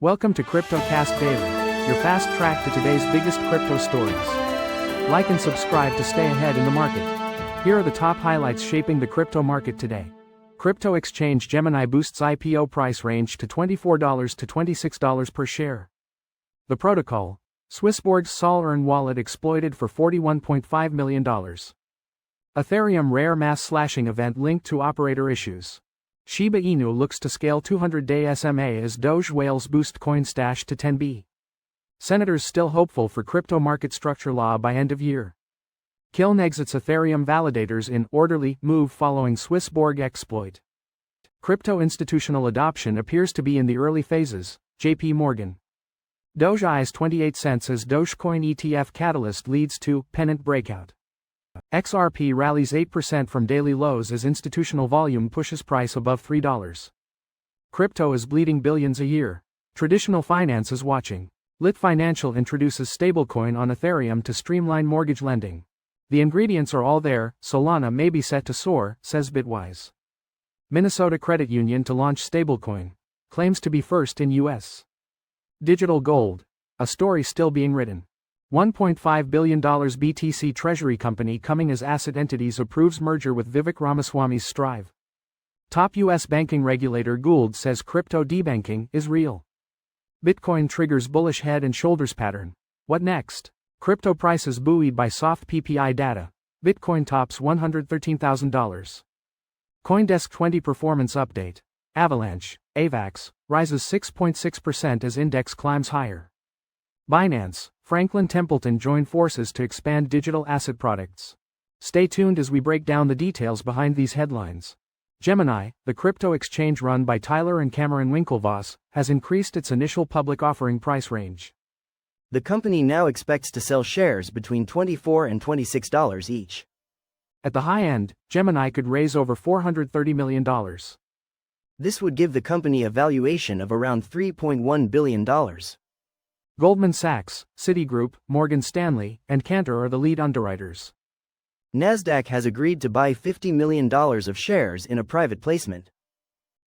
Welcome to CryptoCast Daily, your fast track to today's biggest crypto stories. Like and subscribe to stay ahead in the market. Here are the top highlights shaping the crypto market today. Crypto exchange Gemini boosts IPO price range to $24 to $26 per share. The protocol, SwissBorg's Sol-Earn wallet exploited for $41.5 million. Ethereum rare mass slashing event linked to operator issues. Shiba Inu looks to scale 200-day SMA as DOGE whales boost coin stash to 10B. Senators still hopeful for crypto market structure law by end of year. Kiln exits Ethereum validators in orderly move following SwissBorg exploit. Crypto institutional adoption appears to be in the early phases, JPMorgan. Doge eyes 28 cents as Dogecoin ETF catalyst leads to Pennant breakout. XRP rallies 8% from daily lows as institutional volume pushes price above $3. Crypto is bleeding billions a year. Traditional finance is watching. LitFinancial introduces Stablecoin on Ethereum to streamline mortgage lending. The ingredients are all there, Solana may be set to soar, says Bitwise. Minnesota Credit Union to launch Stablecoin. Claims to be first in US. Digital gold. A story still being written. $1.5 billion BTC Treasury Company coming as asset entities approves merger with Vivek Ramaswamy's Strive. Top US banking regulator Gould says crypto debanking is real. Bitcoin triggers bullish head and shoulders pattern. What next? Crypto prices buoyed by soft PPI data. Bitcoin tops $113,000. CoinDesk 20 performance update. Avalanche, AVAX, rises 6.6% as index climbs higher. Binance, Franklin Templeton join forces to expand digital asset products. Stay tuned as we break down the details behind these headlines. Gemini, the crypto exchange run by Tyler and Cameron Winklevoss, has increased its initial public offering price range. The company now expects to sell shares between $24 and $26 each. At the high end, Gemini could raise over $430 million. This would give the company a valuation of around $3.1 billion. Goldman Sachs, Citigroup, Morgan Stanley, and Cantor are the lead underwriters. Nasdaq has agreed to buy $50 million of shares in a private placement.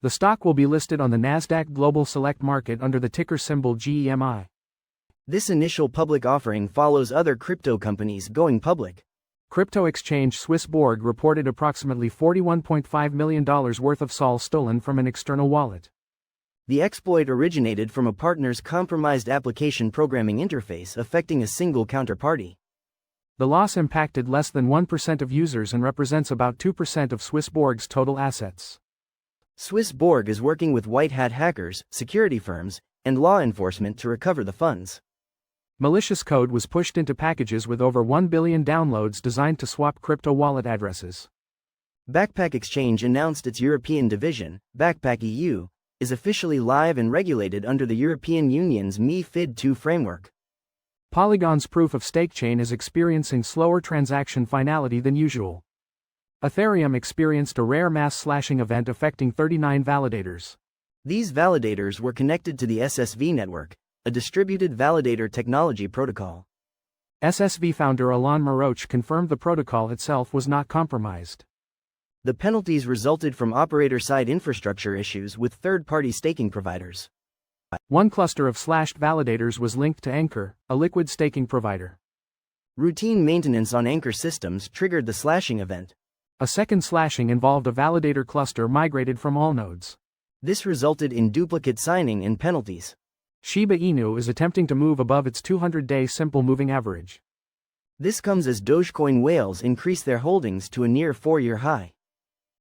The stock will be listed on the Nasdaq Global Select Market under the ticker symbol GEMI. This initial public offering follows other crypto companies going public. Crypto exchange SwissBorg reported approximately $41.5 million worth of Sol stolen from an external wallet. The exploit originated from a partner's compromised application programming interface affecting a single counterparty. The loss impacted less than 1% of users and represents about 2% of SwissBorg's total assets. SwissBorg is working with white hat hackers, security firms, and law enforcement to recover the funds. Malicious code was pushed into packages with over 1 billion downloads designed to swap crypto wallet addresses. Backpack Exchange announced its European division, Backpack EU, is officially live and regulated under the European Union's MiFID II framework. Polygon's proof-of-stake chain is experiencing slower transaction finality than usual. Ethereum experienced a rare mass slashing event affecting 39 validators. These validators were connected to the SSV network, a distributed validator technology protocol. SSV founder Alain Maroche confirmed the protocol itself was not compromised. The penalties resulted from operator-side infrastructure issues with third-party staking providers. One cluster of slashed validators was linked to Anchor, a liquid staking provider. Routine maintenance on Anchor systems triggered the slashing event. A second slashing involved a validator cluster migrated from all nodes. This resulted in duplicate signing and penalties. Shiba Inu is attempting to move above its 200-day simple moving average. This comes as Dogecoin whales increase their holdings to a near 4-year high.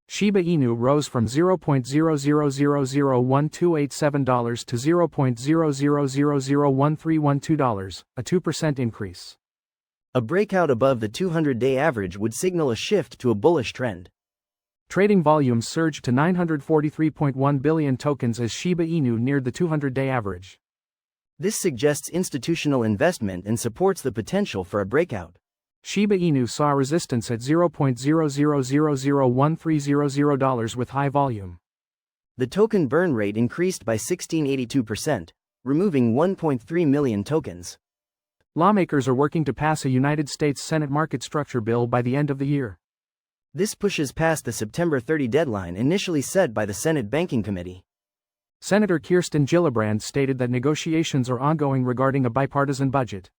Shiba Inu rose from $0.00001287 to $0.00001312, a 2% increase. A breakout above the 200-day average would signal a shift to a bullish trend. Trading volumes surged to 943.1 billion tokens as Shiba Inu neared the 200-day average. This suggests institutional investment and supports the potential for a breakout. Shiba Inu saw resistance at $0.00001300 with high volume. The token burn rate increased by 1682%, removing 1.3 million tokens. Lawmakers are working to pass a United States Senate market structure bill by the end of the year. This pushes past the September 30 deadline initially set by the Senate Banking Committee. Senator Kirsten Gillibrand stated that negotiations are ongoing regarding a bipartisan budget.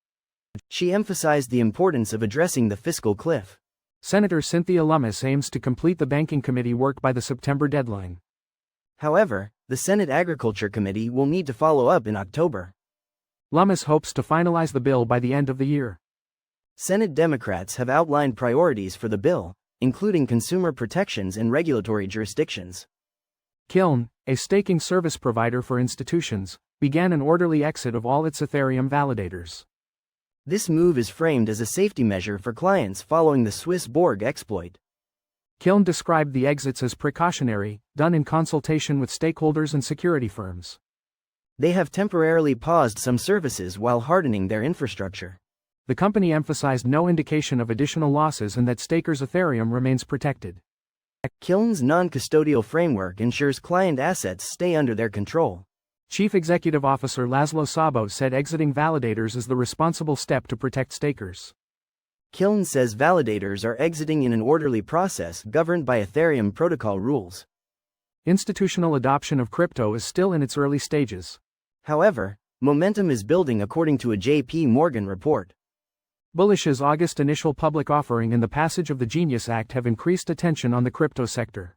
She emphasized the importance of addressing the fiscal cliff. Senator Cynthia Lummis aims to complete the Banking Committee work by the September deadline. However, the Senate Agriculture Committee will need to follow up in October. Lummis hopes to finalize the bill by the end of the year. Senate Democrats have outlined priorities for the bill, including consumer protections and regulatory jurisdictions. Kiln, a staking service provider for institutions, began an orderly exit of all its Ethereum validators. This move is framed as a safety measure for clients following the SwissBorg exploit. Kiln described the exits as precautionary, done in consultation with stakeholders and security firms. They have temporarily paused some services while hardening their infrastructure. The company emphasized no indication of additional losses and that stakers' Ethereum remains protected. Kiln's non-custodial framework ensures client assets stay under their control. Chief Executive Officer Laszlo Sabo said exiting validators is the responsible step to protect stakers. Kiln says validators are exiting in an orderly process governed by Ethereum protocol rules. Institutional adoption of crypto is still in its early stages. However, momentum is building according to a JPMorgan report. Bullish's August initial public offering and the passage of the Genius Act have increased attention on the crypto sector.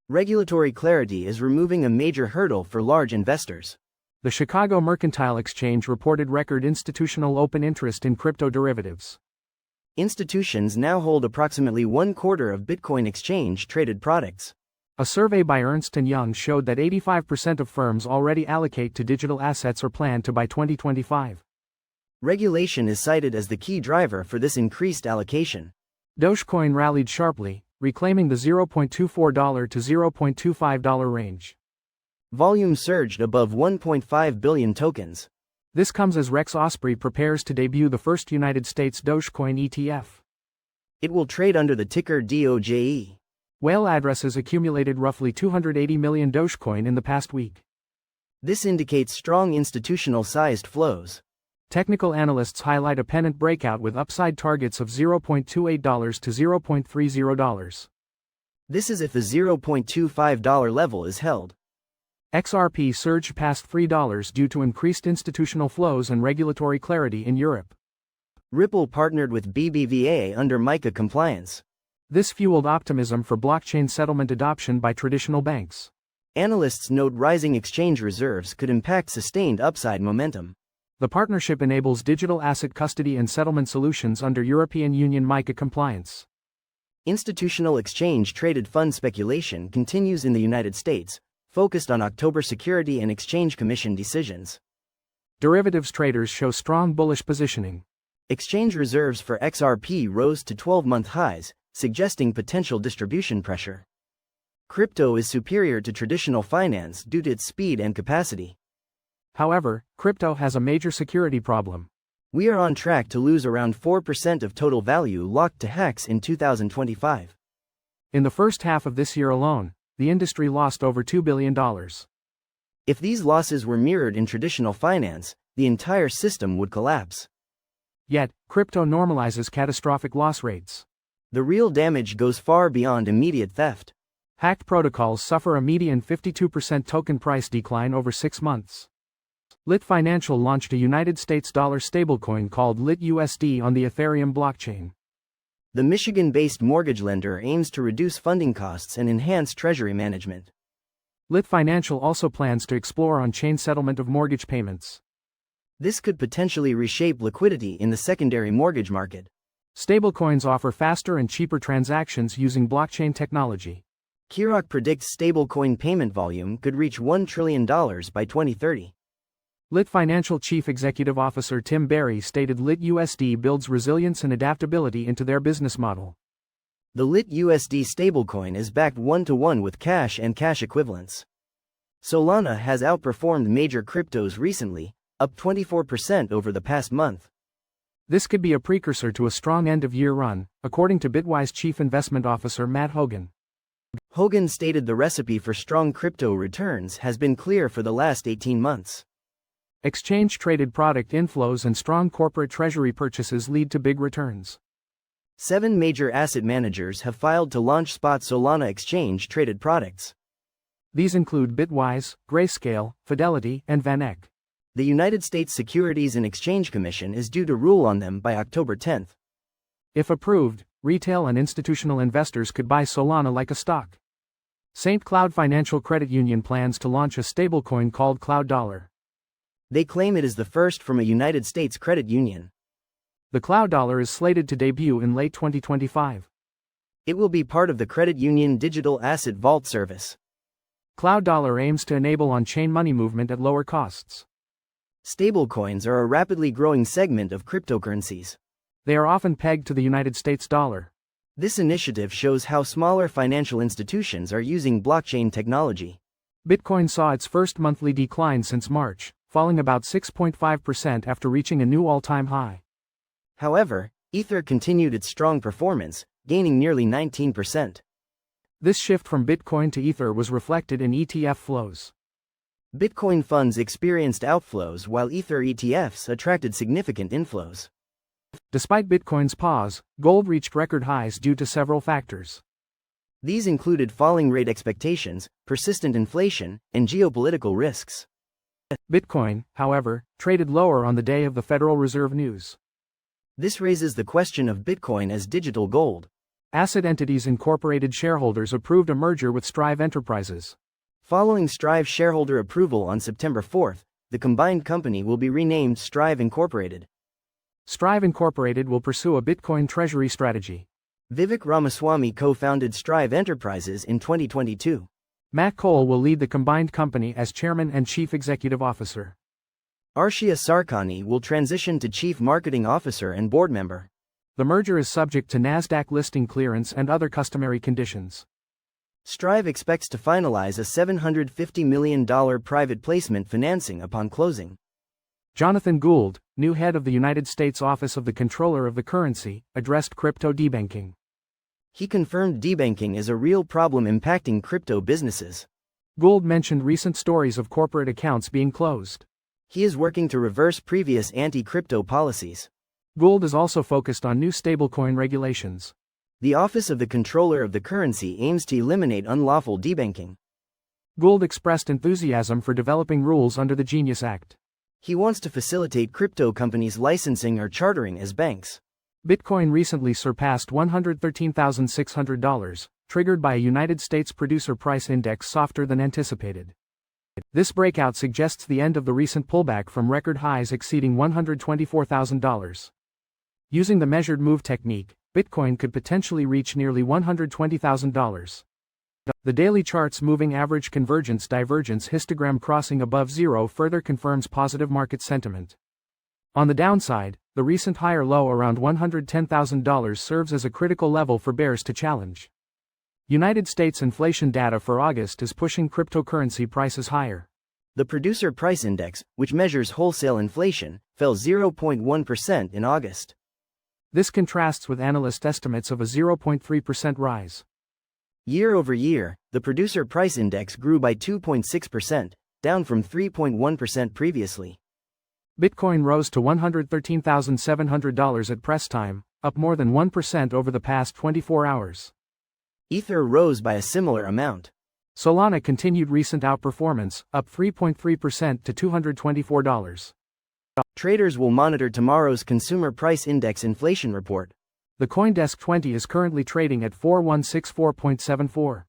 Regulatory clarity is removing a major hurdle for large investors. The Chicago Mercantile Exchange reported record institutional open interest in crypto derivatives. Institutions now hold approximately 1/4 of Bitcoin exchange-traded products. A survey by Ernst & Young showed that 85% of firms already allocate to digital assets or plan to by 2025. Regulation is cited as the key driver for this increased allocation. Dogecoin rallied sharply, reclaiming the $0.24 to $0.25 range. Volume surged above 1.5 billion tokens. This comes as Rex Osprey prepares to debut the first United States Dogecoin ETF. It will trade under the ticker DOGE. Whale addresses accumulated roughly 280 million Dogecoin in the past week. This indicates strong institutional-sized flows. Technical analysts highlight a Pennant breakout with upside targets of $0.28 to $0.30. This is if the $0.25 level is held. XRP surged past $3 due to increased institutional flows and regulatory clarity in Europe. Ripple partnered with BBVA under MiCA compliance. This fueled optimism for blockchain settlement adoption by traditional banks. Analysts note rising exchange reserves could impact sustained upside momentum. The partnership enables digital asset custody and settlement solutions under European Union MiCA compliance. Institutional exchange-traded fund speculation continues in the United States, focused on October Security and Exchange Commission decisions. Derivatives traders show strong bullish positioning. Exchange reserves for XRP rose to 12-month highs, suggesting potential distribution pressure. Crypto is superior to traditional finance due to its speed and capacity. However, crypto has a major security problem. We are on track to lose around 4% of total value locked to hacks in 2025. In the first half of this year alone, the industry lost over $2 billion. If these losses were mirrored in traditional finance, the entire system would collapse. Yet, crypto normalizes catastrophic loss rates. The real damage goes far beyond immediate theft. Hacked protocols suffer a median 52% token price decline over 6 months. LitFinancial launched a United States dollar stablecoin called LitUSD on the Ethereum blockchain. The Michigan-based mortgage lender aims to reduce funding costs and enhance treasury management. LitFinancial also plans to explore on-chain settlement of mortgage payments. This could potentially reshape liquidity in the secondary mortgage market. Stablecoins offer faster and cheaper transactions using blockchain technology. Kirok predicts stablecoin payment volume could reach $1 trillion by 2030. LitFinancial Chief Executive Officer Tim Berry stated LitUSD builds resilience and adaptability into their business model. The LitUSD stablecoin is backed 1-to-1 with cash and cash equivalents. Solana has outperformed major cryptos recently, up 24% over the past month. This could be a precursor to a strong end-of-year run, according to Bitwise Chief Investment Officer Matt Hogan. Hogan stated the recipe for strong crypto returns has been clear for the last 18 months. Exchange-traded product inflows and strong corporate treasury purchases lead to big returns. 7 major asset managers have filed to launch spot Solana exchange-traded products. These include Bitwise, Grayscale, Fidelity, and VanEck. The United States Securities and Exchange Commission is due to rule on them by October 10. If approved, retail and institutional investors could buy Solana like a stock. St. Cloud Financial Credit Union plans to launch a stablecoin called Cloud Dollar. They claim it is the first from a United States credit union. The Cloud Dollar is slated to debut in late 2025. It will be part of the credit union digital asset vault service. Cloud Dollar aims to enable on-chain money movement at lower costs. Stablecoins are a rapidly growing segment of cryptocurrencies. They are often pegged to the United States dollar. This initiative shows how smaller financial institutions are using blockchain technology. Bitcoin saw its first monthly decline since March, falling about 6.5% after reaching a new all-time high. However, Ether continued its strong performance, gaining nearly 19%. This shift from Bitcoin to Ether was reflected in ETF flows. Bitcoin funds experienced outflows while Ether ETFs attracted significant inflows. Despite Bitcoin's pause, gold reached record highs due to several factors. These included falling rate expectations, persistent inflation, and geopolitical risks. Bitcoin, however, traded lower on the day of the Federal Reserve news. This raises the question of Bitcoin as digital gold. Asset Entities Incorporated shareholders approved a merger with Strive Enterprises. Following Strive shareholder approval on September 4, the combined company will be renamed Strive Incorporated. Strive Incorporated will pursue a Bitcoin treasury strategy. Vivek Ramaswamy co-founded Strive Enterprises in 2022. Matt Cole will lead the combined company as chairman and chief executive officer. Arshia Sarkani will transition to chief marketing officer and board member. The merger is subject to NASDAQ listing clearance and other customary conditions. Strive expects to finalize a $750 million private placement financing upon closing. Jonathan Gould, new head of the United States Office of the Comptroller of the Currency, addressed crypto debanking. He confirmed debanking is a real problem impacting crypto businesses. Gould mentioned recent stories of corporate accounts being closed. He is working to reverse previous anti-crypto policies. Gould is also focused on new stablecoin regulations. The Office of the Comptroller of the Currency aims to eliminate unlawful debanking. Gould expressed enthusiasm for developing rules under the Genius Act. He wants to facilitate crypto companies licensing or chartering as banks. Bitcoin recently surpassed $113,600, triggered by a United States producer price index softer than anticipated. This breakout suggests the end of the recent pullback from record highs exceeding $124,000. Using the measured move technique, Bitcoin could potentially reach nearly $120,000. The daily chart's moving average convergence-divergence histogram crossing above zero further confirms positive market sentiment. On the downside, the recent higher low around $110,000 serves as a critical level for bears to challenge. United States inflation data for August is pushing cryptocurrency prices higher. The Producer Price Index, which measures wholesale inflation, fell 0.1% in August. This contrasts with analyst estimates of a 0.3% rise. Year over year, the Producer Price Index grew by 2.6%, down from 3.1% previously. Bitcoin rose to $113,700 at press time, up more than 1% over the past 24 hours. Ether rose by a similar amount. Solana continued recent outperformance, up 3.3% to $224. Traders will monitor tomorrow's Consumer Price Index inflation report. The CoinDesk 20 is currently trading at 4164.74.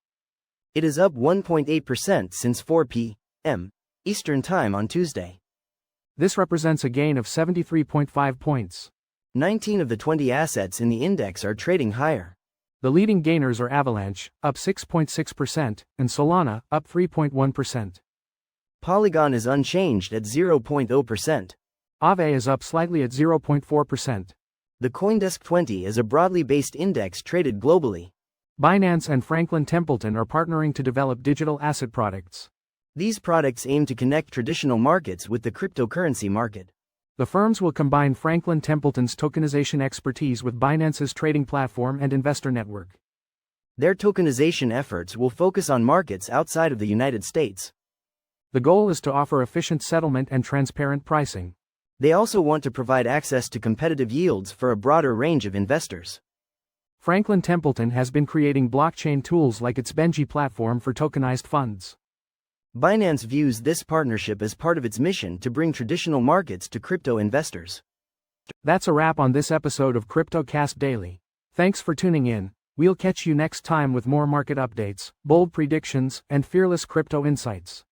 It is up 1.8% since 4 p.m. Eastern Time on Tuesday. This represents a gain of 73.5 points. 19 of the 20 assets in the index are trading higher. The leading gainers are Avalanche, up 6.6%, and Solana, up 3.1%. Polygon is unchanged at 0.0%. Aave is up slightly at 0.4%. The CoinDesk 20 is a broadly based index traded globally. Binance and Franklin Templeton are partnering to develop digital asset products. These products aim to connect traditional markets with the cryptocurrency market. The firms will combine Franklin Templeton's tokenization expertise with Binance's trading platform and investor network. Their tokenization efforts will focus on markets outside of the United States. The goal is to offer efficient settlement and transparent pricing. They also want to provide access to competitive yields for a broader range of investors. Franklin Templeton has been creating blockchain tools like its Benji platform for tokenized funds. Binance views this partnership as part of its mission to bring traditional markets to crypto investors. That's a wrap on this episode of CryptoCast Daily. Thanks for tuning in. We'll catch you next time with more market updates, bold predictions, and fearless crypto insights.